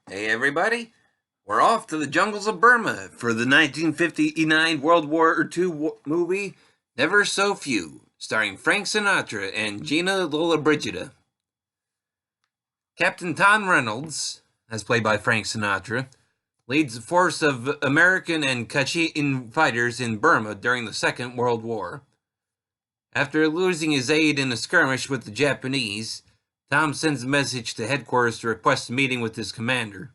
Hey everybody, we're off to the jungles of Burma for the 1959 World War II movie Never So Few, starring Frank Sinatra and Gina Lollobrigida. Captain Tom Reynolds, as played by Frank Sinatra, leads a force of American and Kachin fighters in Burma during the Second World War. After losing his aide in a skirmish with the Japanese, Tom sends a message to headquarters to request a meeting with his commander.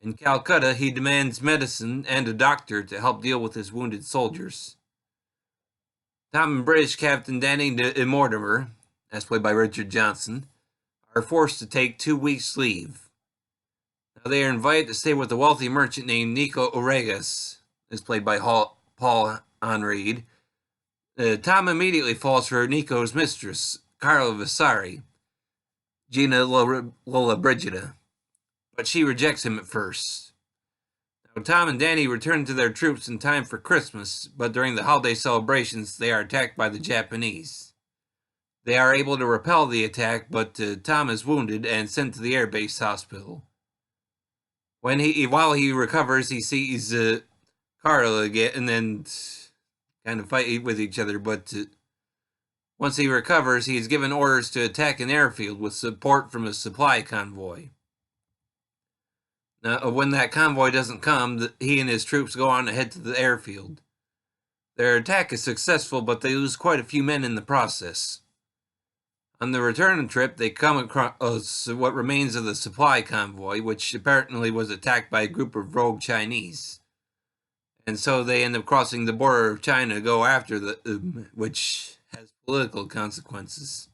In Calcutta, he demands medicine and a doctor to help deal with his wounded soldiers. Tom and British Captain Danny Mortimer, as played by Richard Johnson, are forced to take 2 weeks' leave. Now they are invited to stay with a wealthy merchant named Nico Oregas, as played by Paul Henreid. Tom immediately falls for Nico's mistress, Carla Vasari, Gina Lollobrigida, but she rejects him at first. Now, Tom and Danny return to their troops in time for Christmas, but during the holiday celebrations, they are attacked by the Japanese. They are able to repel the attack, but Tom is wounded and sent to the air base hospital. While he recovers, he sees Carla again and kind of fight with each other, but once he recovers, he is given orders to attack an airfield with support from a supply convoy. Now, when that convoy doesn't come, he and his troops go on ahead to the airfield. Their attack is successful, but they lose quite a few men in the process. On the return trip, they come across what remains of the supply convoy, which apparently was attacked by a group of rogue Chinese. And so they end up crossing the border of China to go after them, which has political consequences.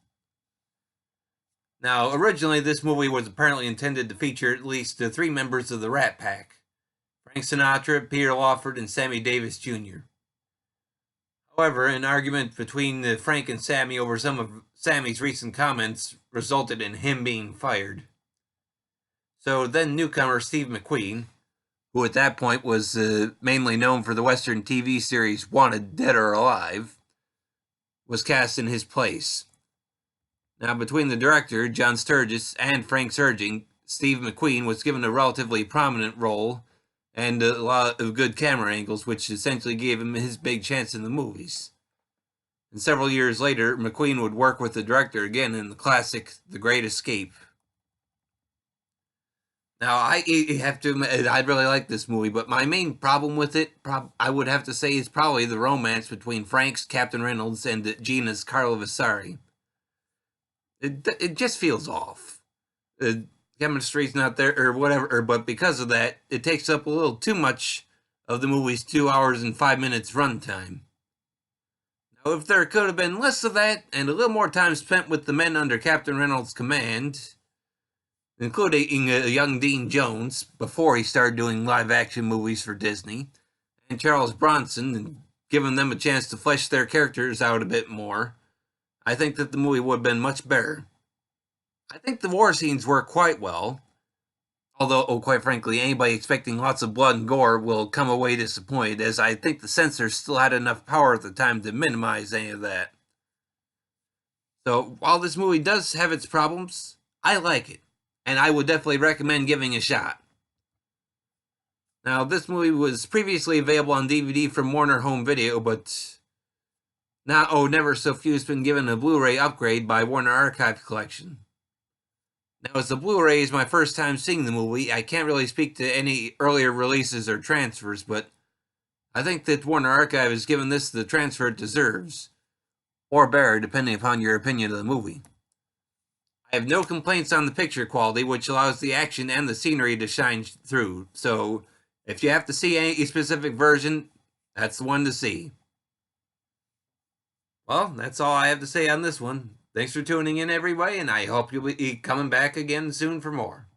Now, originally, this movie was apparently intended to feature at least 3 members of the Rat Pack: Frank Sinatra, Peter Lawford, and Sammy Davis Jr. However, an argument between Frank and Sammy over some of Sammy's recent comments resulted in him being fired. So then newcomer Steve McQueen, who at that point was mainly known for the Western TV series Wanted, Dead or Alive, was cast in his place. Now, between the director, John Sturgis, and Frank's urging, Steve McQueen was given a relatively prominent role and a lot of good camera angles, which essentially gave him his big chance in the movies. And several years later, McQueen would work with the director again in the classic The Great Escape. Now, I have to admit, I really like this movie, but my main problem with it, I would have to say, is probably the romance between Frank's Captain Reynolds and Gina's Carla Vasari. It just feels off. The chemistry's not there, or whatever, but because of that, it takes up a little too much of the movie's 2 hours and 5 minutes runtime. Now, if there could have been less of that, and a little more time spent with the men under Captain Reynolds' command, including young Dean Jones, before he started doing live-action movies for Disney, and Charles Bronson, and giving them a chance to flesh their characters out a bit more, I think that the movie would have been much better. I think the war scenes work quite well, although, quite frankly, anybody expecting lots of blood and gore will come away disappointed, as I think the censors still had enough power at the time to minimize any of that. So, while this movie does have its problems, I like it, and I would definitely recommend giving a shot. Now, this movie was previously available on DVD from Warner Home Video, but now Never So Few has been given a Blu-ray upgrade by Warner Archive Collection. Now, as the Blu-ray is my first time seeing the movie, I can't really speak to any earlier releases or transfers, but I think that Warner Archive has given this the transfer it deserves, or better, depending upon your opinion of the movie. I have no complaints on the picture quality, which allows the action and the scenery to shine through, so if you have to see any specific version, that's the one to see. Well, that's all I have to say on this one. Thanks for tuning in, everybody, and I hope you'll be coming back again soon for more.